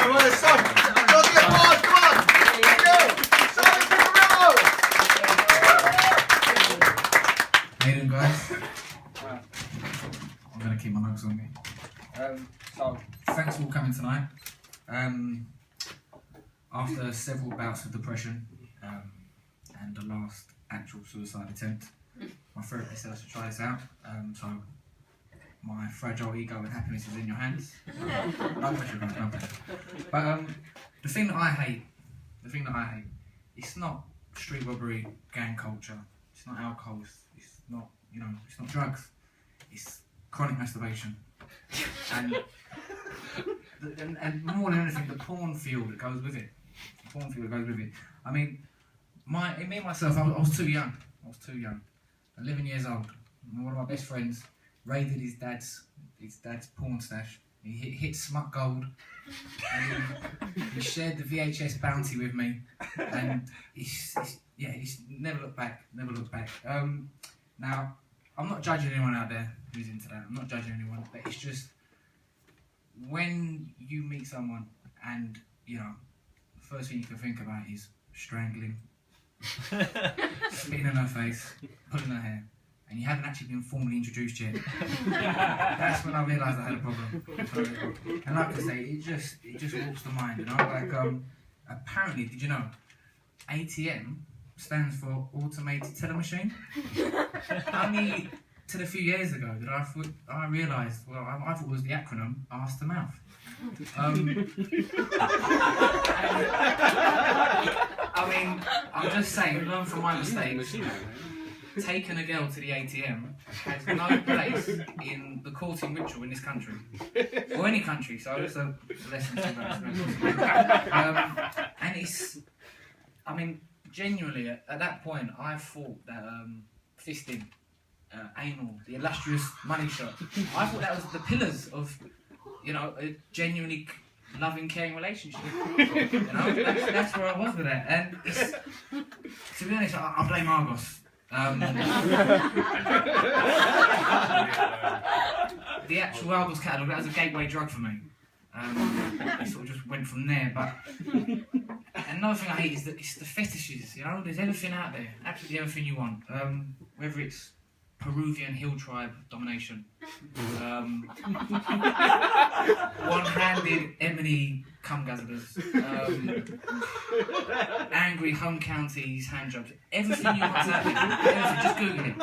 How you doing, guys? I'm going to keep my notes on me. So, thanks for all coming tonight. After several bouts of depression and the last actual suicide attempt, my therapist said I should try this out. So, my fragile ego and happiness is in your hands. No pressure, guys, no pressure. But the thing that I hate, it's not street robbery, gang culture. It's not alcohol. It's not, it's not drugs. It's chronic masturbation. And more than anything, the porn field that goes with it. I mean, me and myself, I was too young. 11 years old. And one of my best friends raided his dad's porn stash. He hit Smut Gold. And he shared the VHS bounty with me. And he's never looked back. Now, I'm not judging anyone out there who's into that. I'm not judging anyone, but it's just when you meet someone and the first thing you can think about is strangling, spitting in her face, pulling her hair, and you haven't actually been formally introduced yet. That's when I realised I had a problem. And like I say, it just warps the mind, Like apparently, did you know, ATM stands for automated teller machine? Only till a few years ago that I realised, I thought it was the acronym arse to mouth. I mean, I'm just saying, learn from my mistakes. Taking a girl to the ATM has no place in the courting ritual in this country. Or any country, so it's a lesson to and it's, genuinely, at that point, I thought that fisting, anal, the illustrious money shot, I thought that was the pillars of, a genuinely loving, caring relationship. That's where I was with it. And it's, to be honest, I blame Argos. The actual Argos catalogue, that was a gateway drug for me. I sort of just went from there, but another thing I hate is that it's the fetishes, there's everything out there, absolutely everything you want, whether it's Peruvian hill tribe domination, one-handed ebony cum guzzlers, angry home counties hand jobs, everything you want's out there, everything, just Google it.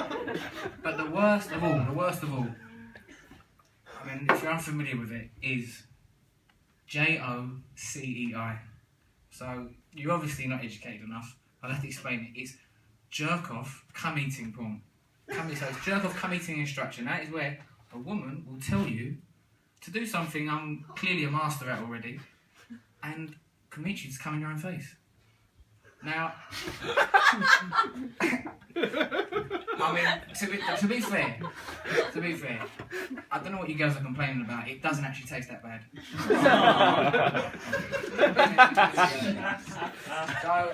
But the worst of all, if you're unfamiliar with it, is JOCEI. So you're obviously not educated enough. I'll have to explain it. It's jerk off cum eating porn. So it's jerk off cum eating instruction. That is where a woman will tell you to do something I'm clearly a master at already, and convince you to come in your own face. Now, to be fair, I don't know what you girls are complaining about. It doesn't actually taste that bad. So,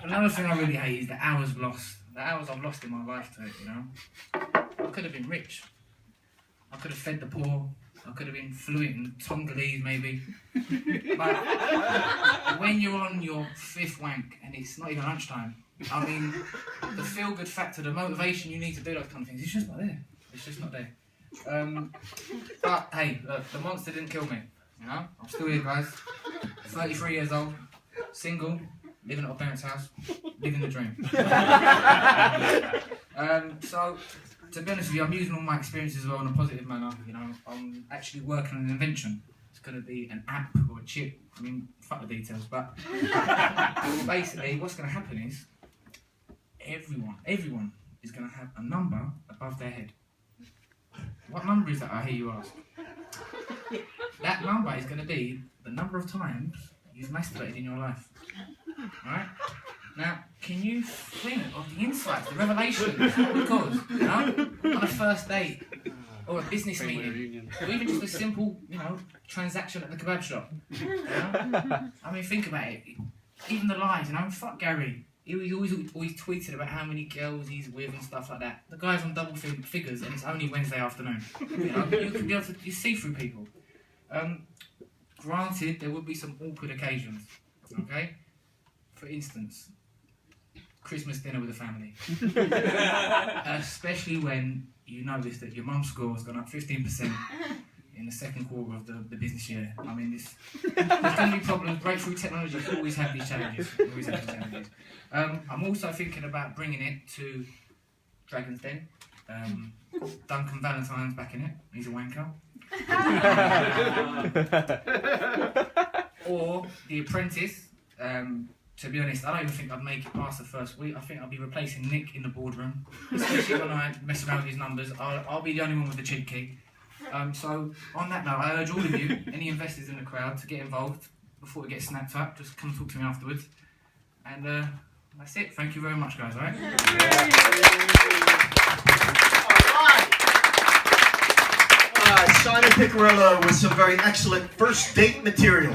another thing I really hate is the hours lost. The hours I've lost in my life to it, I could have been rich. I could have fed the poor. I could have been fluent in Tongolese, maybe. But when you're on your fifth wank and it's not even lunchtime, the feel-good factor, the motivation you need to do those kind of things, it's just not there. It's just not there. But hey, look, the monster didn't kill me. I'm still here, guys. 33 years old, single, living at my parents' house, living the dream. So, to be honest with you, I'm using all my experiences as well in a positive manner. I'm actually working on an invention. It's going to be an app or a chip. Fuck the details, but basically, what's going to happen is everyone is going to have a number above their head. What number is that, I hear you ask? That number is going to be the number of times you've masturbated in your life. Right? Now, can you think of the insights, the revelations that would cause, on a first date, or a business meeting, or even just a simple, transaction at the kebab shop? Think about it. Even the lies, fuck Gary. He always tweeted about how many girls he's with and stuff like that. The guy's on double figures, and it's only Wednesday afternoon. You can be able to see through people. Granted, there would be some awkward occasions, okay? For instance, Christmas dinner with the family. Especially when you notice that your mum's score has gone up 15% in the second quarter of the business year. I mean, there's going to be problems. Breakthrough technology always have these challenges. I'm also thinking about bringing it to Dragon's Den. Duncan Valentine's back in it. He's a wanker. Or The Apprentice. To be honest, I don't even think I'd make it past the first week. I think I'll be replacing Nick in the boardroom, especially when I mess around with his numbers. I'll be the only one with the cheat key. So on that note, I urge all of you, any investors in the crowd, to get involved before it gets snapped up. Just come talk to me afterwards. And that's it. Thank you very much, guys. All right? Simon Picarillo with some very excellent first date material.